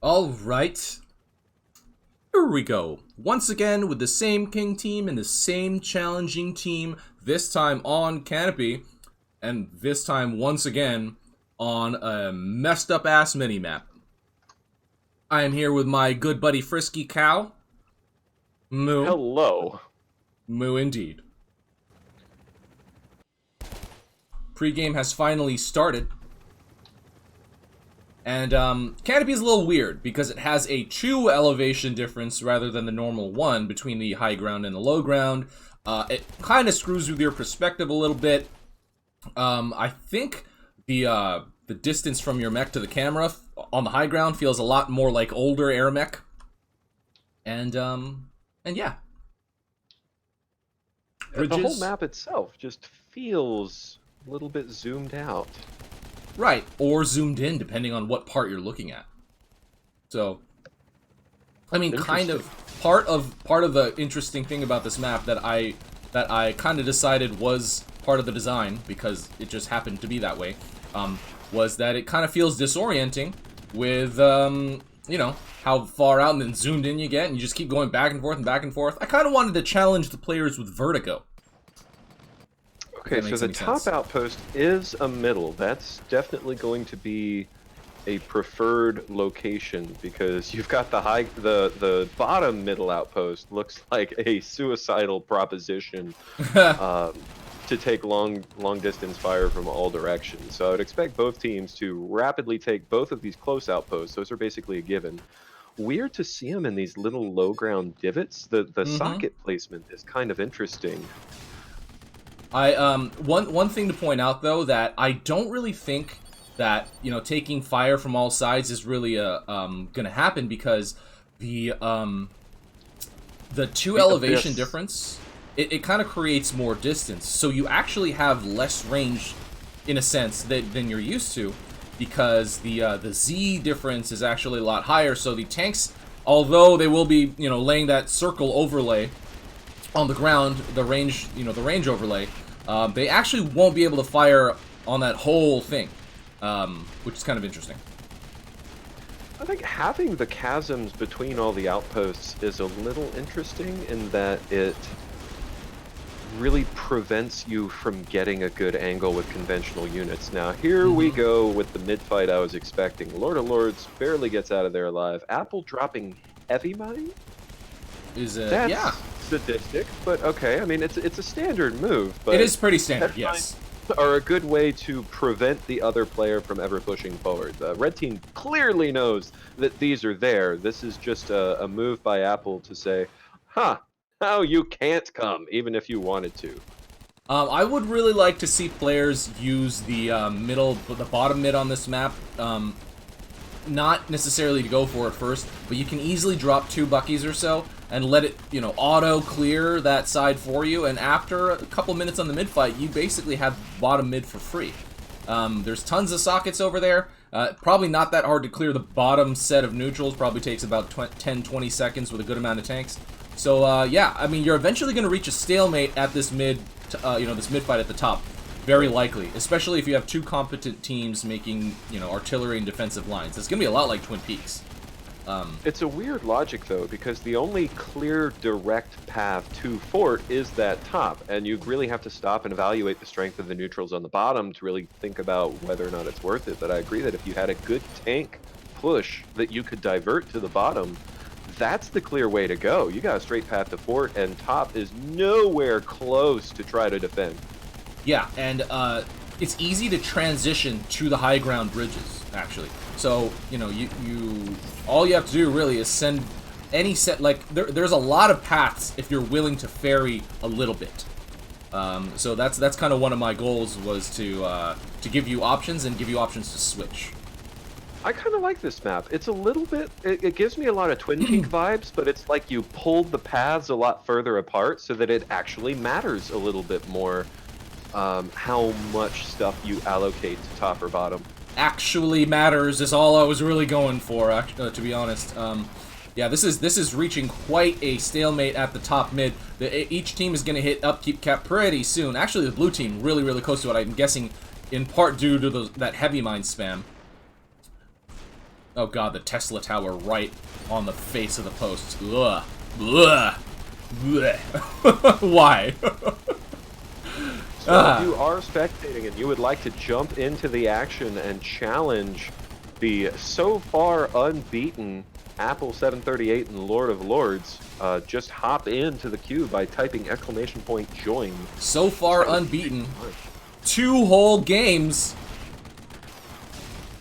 Alright, here we go. Once again with the same king team and the same challenging team, this time on Canopy, and this time once again on a messed up ass mini-map. I am here with my good buddy Frisky Cow. Moo. Hello. Moo indeed. Pre-game has finally started. And Canopy is a little weird because it has a 2 elevation difference rather than the normal 1 between the high ground and the low ground. It kind of screws with your perspective a little bit. I think the distance from your mech to the camera on the high ground feels a lot more like older AirMech. And yeah. The whole map itself just feels a little bit zoomed out. Right, or zoomed in, depending on what part you're looking at. So, I mean, kind of part of the interesting thing about this map that I kind of decided was part of the design, because it just happened to be that way, was that it kind of feels disorienting with you know, how far out and then zoomed in you get, and you just keep going back and forth and back and forth. I kind of wanted to challenge the players with vertigo. Okay, so the top outpost is a middle. That's definitely going to be a preferred location because you've got the bottom middle outpost looks like a suicidal proposition to take long distance fire from all directions. So I would expect both teams to rapidly take both of these close outposts. Those are basically a given. Weird to see them in these little low ground divots. The socket placement is kind of interesting. One thing to point out though, that I don't really think that, you know, taking fire from all sides is really gonna happen, because the 2 elevation difference, it kind of creates more distance, so you actually have less range in a sense than you're used to, because the Z difference is actually a lot higher. So the tanks, although they will be, you know, laying that circle overlay on the ground, the range, you know, the range overlay, they actually won't be able to fire on that whole thing, which is kind of interesting. I think having the chasms between all the outposts is a little interesting in that it really prevents you from getting a good angle with conventional units. Now, here we go with the mid-fight I was expecting. Lord of Lords barely gets out of there alive. Apple dropping heavy mine? That's sadistic, but okay. I mean, it's a standard move. But it is pretty standard, yes. Are a good way to prevent the other player from ever pushing forward. The red team clearly knows that these are there. This is just a move by Apple to say, huh, oh, you can't come, even if you wanted to. I would really like to see players use the the bottom mid on this map. Not necessarily to go for it first, but you can easily drop 2 buckies or so and let it, you know, auto clear that side for you, and after a couple minutes on the mid fight, you basically have bottom mid for free. There's tons of sockets over there. Probably not that hard to clear the bottom set of neutrals. Probably takes about 10-20 seconds with a good amount of tanks. So yeah, I mean, you're eventually going to reach a stalemate at this you know, this mid fight at the top. Very likely, especially if you have 2 competent teams making, you know, artillery and defensive lines. It's going to be a lot like Twin Peaks. It's a weird logic, though, because the only clear, direct path to fort is that top, and you really have to stop and evaluate the strength of the neutrals on the bottom to really think about whether or not it's worth it. But I agree that if you had a good tank push that you could divert to the bottom, that's the clear way to go. You got a straight path to fort, and top is nowhere close to try to defend. Yeah, and it's easy to transition to the high ground bridges, actually. So, you know, all you have to do really is send any set, like, there's a lot of paths if you're willing to ferry a little bit. So that's kind of one of my goals, was to give you options and give you options to switch. I kind of like this map. It's a little bit, it gives me a lot of Twin Peak vibes, but it's like you pulled the paths a lot further apart so that it actually matters a little bit more how much stuff you allocate to top or bottom. Actually matters is all I was really going for, to be honest. Yeah, this is reaching quite a stalemate at the top mid. Each team is going to hit upkeep cap pretty soon. Actually, the blue team really close to it, I'm guessing, in part due to that heavy mine spam. Oh god, the Tesla tower right on the face of the post. Ugh. Ugh. Blech. Why? So if you are spectating and you would like to jump into the action and challenge the so far unbeaten Apple738 and Lord of Lords, just hop into the queue by typing !join. So far unbeaten. 2 whole games.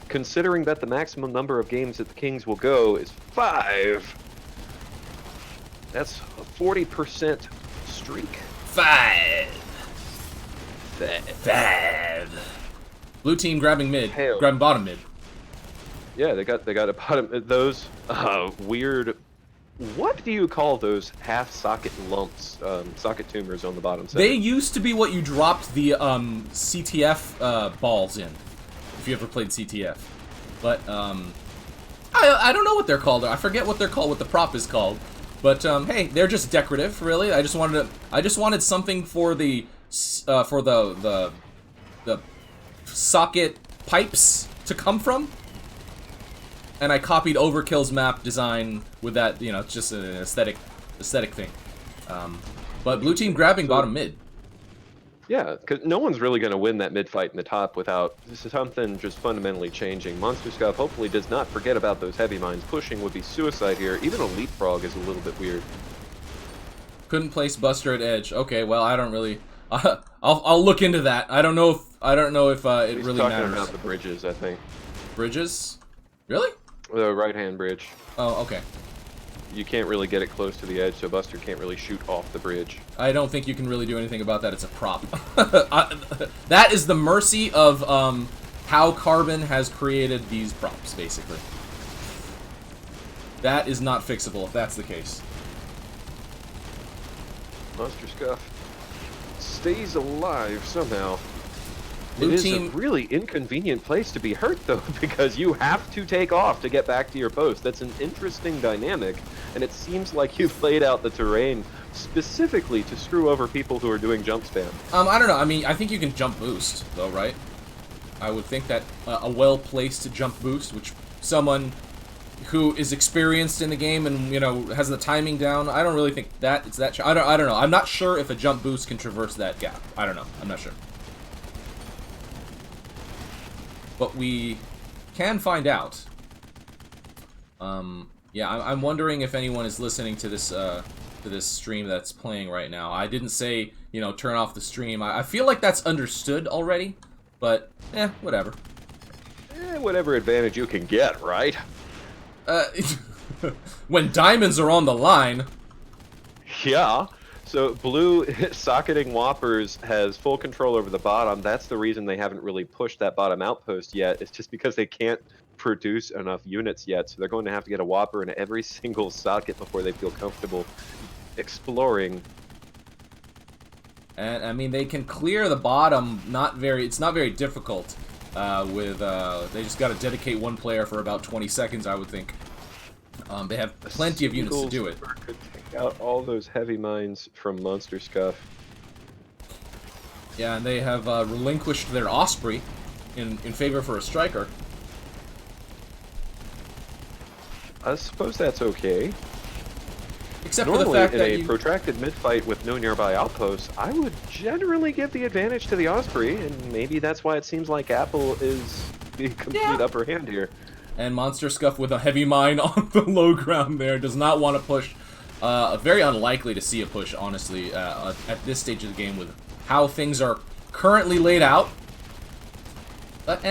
Considering that the maximum number of games that the Kings will go is 5, that's a 40% streak. 5. Blue team grabbing mid, grabbing bottom mid. Yeah, they got a bottom. Those weird. What do you call those half socket lumps, socket tumors on the bottom side? They used to be what you dropped the CTF balls in, if you ever played CTF. But I don't know what they're called. I forget what they're called. What the prop is called. But hey, they're just decorative, really. I just wanted something for the socket pipes to come from. And I copied Overkill's map design with that, you know, it's just an aesthetic thing. But blue team grabbing bottom mid. Yeah, because no one's really going to win that mid fight in the top without something just fundamentally changing. MonsterScuff hopefully does not forget about those heavy mines. Pushing would be suicide here. Even a leapfrog is a little bit weird. Couldn't place Buster at edge. Okay, well I don't really. I'll look into that. I don't know if it He's really talking matters. about the bridges, I think. Bridges? Really? The right-hand bridge. Oh, okay. You can't really get it close to the edge, so Buster can't really shoot off the bridge. I don't think you can really do anything about that. It's a prop. That is the mercy of how Carbon has created these props, basically. That is not fixable if that's the case. MonsterScuff stays alive somehow. Blue it team... is a really inconvenient place to be hurt, though, because you have to take off to get back to your post. That's an interesting dynamic, and it seems like you've laid out the terrain specifically to screw over people who are doing jump spam. I don't know. I mean, I think you can jump boost, though, right? I would think that a well-placed jump boost, which someone who is experienced in the game and, you know, has the timing down, I don't really think that it's that... I don't know. I'm not sure if a jump boost can traverse that gap. I don't know. I'm not sure. But we can find out. Yeah, I'm wondering if anyone is listening to this stream that's playing right now. I didn't say, you know, turn off the stream. I feel like that's understood already, but whatever. Whatever advantage you can get, right? When diamonds are on the line. Yeah. So blue socketing Whoppers has full control over the bottom. That's the reason they haven't really pushed that bottom outpost yet. It's just because they can't produce enough units yet. So they're going to have to get a Whopper in every single socket before they feel comfortable exploring. And I mean, they can clear the bottom. It's not very difficult. They just got to dedicate one player for about 20 seconds, I would think. They have plenty of units to do it. Could take out all those heavy mines from MonsterScuff. Yeah, and they have relinquished their Osprey in favor for a striker. I suppose that's okay. Except Normally, for the fact in that a protracted mid-fight with no nearby outposts, I would generally give the advantage to the Osprey, and maybe that's why it seems like Apple is the complete upper hand here. And MonsterScuff with a heavy mine on the low ground there does not want to push. Very unlikely to see a push, honestly, at this stage of the game with how things are currently laid out. But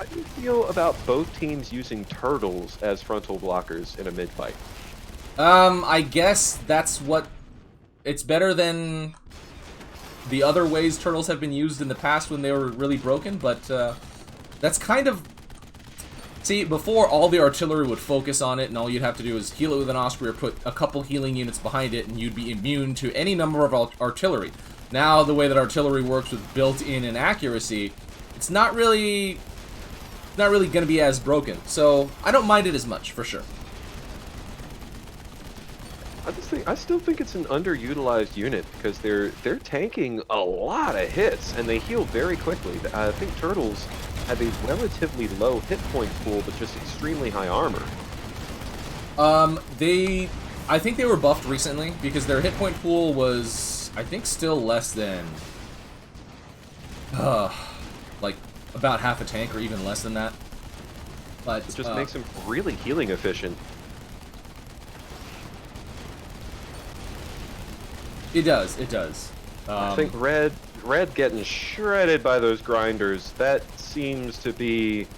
How do you feel about both teams using turtles as frontal blockers in a mid-fight? I guess that's what... It's better than the other ways turtles have been used in the past when they were really broken, but that's kind of... See, before, all the artillery would focus on it, and all you'd have to do is heal it with an Osprey or put a couple healing units behind it, and you'd be immune to any number of artillery. Now, the way that artillery works with built-in inaccuracy, it's not really going to be as broken. So, I don't mind it as much, for sure. I still think it's an underutilized unit because they're tanking a lot of hits and they heal very quickly. I think turtles have a relatively low hit point pool, but just extremely high armor. I think they were buffed recently because their hit point pool was, I think, still less than, like about half a tank or even less than that. But it just makes them really healing efficient. It does. It does. I think red getting shredded by those grinders. That seems to be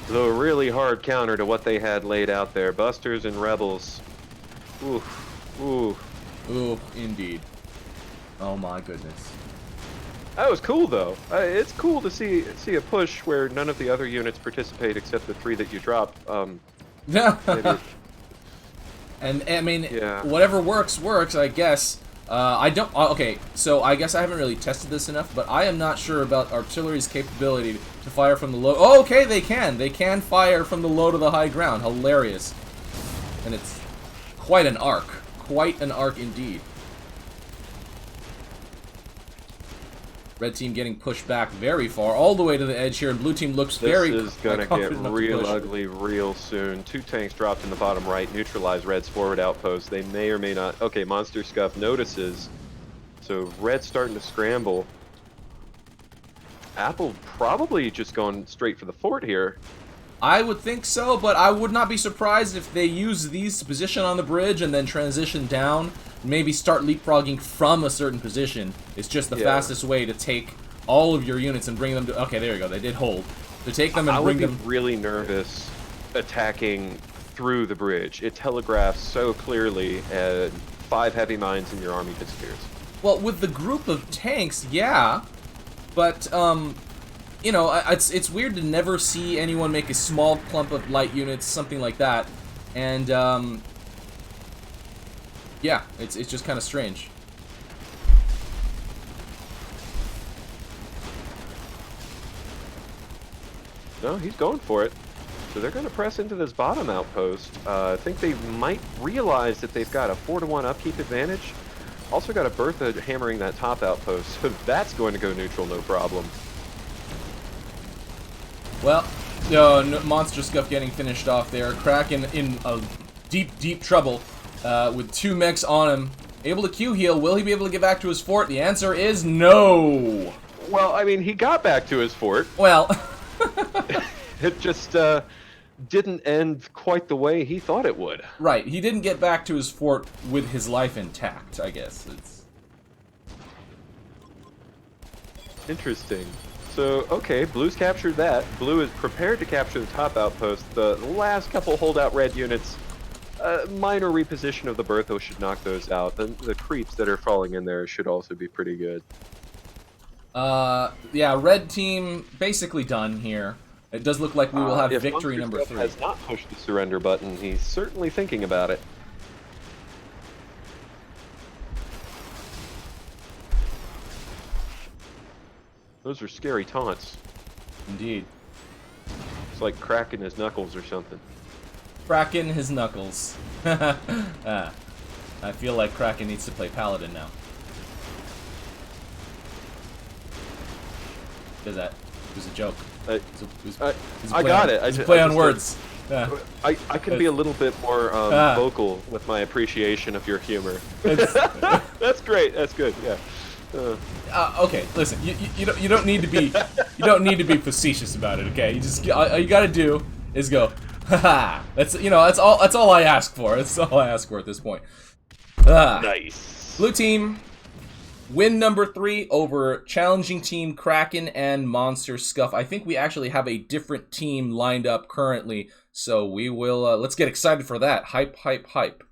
the really hard counter to what they had laid out there. Busters and rebels. Oof. Ooh. Ooh, indeed. Oh my goodness. That was cool though. It's cool to see a push where none of the other units participate except the 3 that you dropped. And I mean, yeah. whatever works, I guess. I don't. Okay, so I guess I haven't really tested this enough, but I am not sure about artillery's capability to fire from the low. Oh, okay, they can. They can fire from the low to the high ground. Hilarious. And it's quite an arc. Quite an arc indeed. Red team getting pushed back very far, all the way to the edge here, and blue team looks very This is gonna get real ugly real soon. 2 tanks dropped in the bottom right, neutralize red's forward outpost. They may or may not. Okay, MonsterScuff notices. So red's starting to scramble. Apple probably just going straight for the fort here. I would think so, but I would not be surprised if they use these to position on the bridge and then transition down. Maybe start leapfrogging from a certain position. It's just the fastest way to take all of your units and bring them to... Okay, there you go. They did hold. To take them and bring them... I would be really nervous attacking through the bridge. It telegraphs so clearly, and 5 heavy mines and your army disappears. Well, with the group of tanks, yeah. But, you know, it's weird to never see anyone make a small clump of light units, something like that. And, yeah, it's just kind of strange. No, he's going for it. So they're going to press into this bottom outpost. I think they might realize that they've got a 4-to-1 upkeep advantage. Also got a Bertha hammering that top outpost, so that's going to go neutral, no problem. Well, no, MonsterScuff getting finished off there. Kraken in a deep trouble. With 2 mechs on him, able to Q heal. Will he be able to get back to his fort? The answer is no. Well, I mean, he got back to his fort. Well, it just didn't end quite the way he thought it would. Right, he didn't get back to his fort with his life intact, I guess. It's interesting. So, okay, blue's captured that. Blue is prepared to capture the top outpost. The last couple holdout red units. Minor reposition of the Bertho should knock those out. The creeps that are falling in there should also be pretty good. Yeah, red team basically done here. It does look like we will have victory number 3. If has not pushed the surrender button, he's certainly thinking about it. Those are scary taunts. Indeed. It's like cracking his knuckles or something. Kraken his knuckles. I feel like Kraken needs to play Paladin now. Does that? It was a joke. I got it. It's a play on words. I can be a little bit more vocal with my appreciation of your humor. That's great. That's good. Yeah. Okay, listen. You don't need to be facetious about it. Okay, you just all you gotta do is go. Haha. That's that's all I ask for. That's all I ask for at this point. Nice. Blue team win number 3 over challenging team Kraken and MonsterScuff. I think we actually have a different team lined up currently, so we will let's get excited for that. Hype, hype, hype.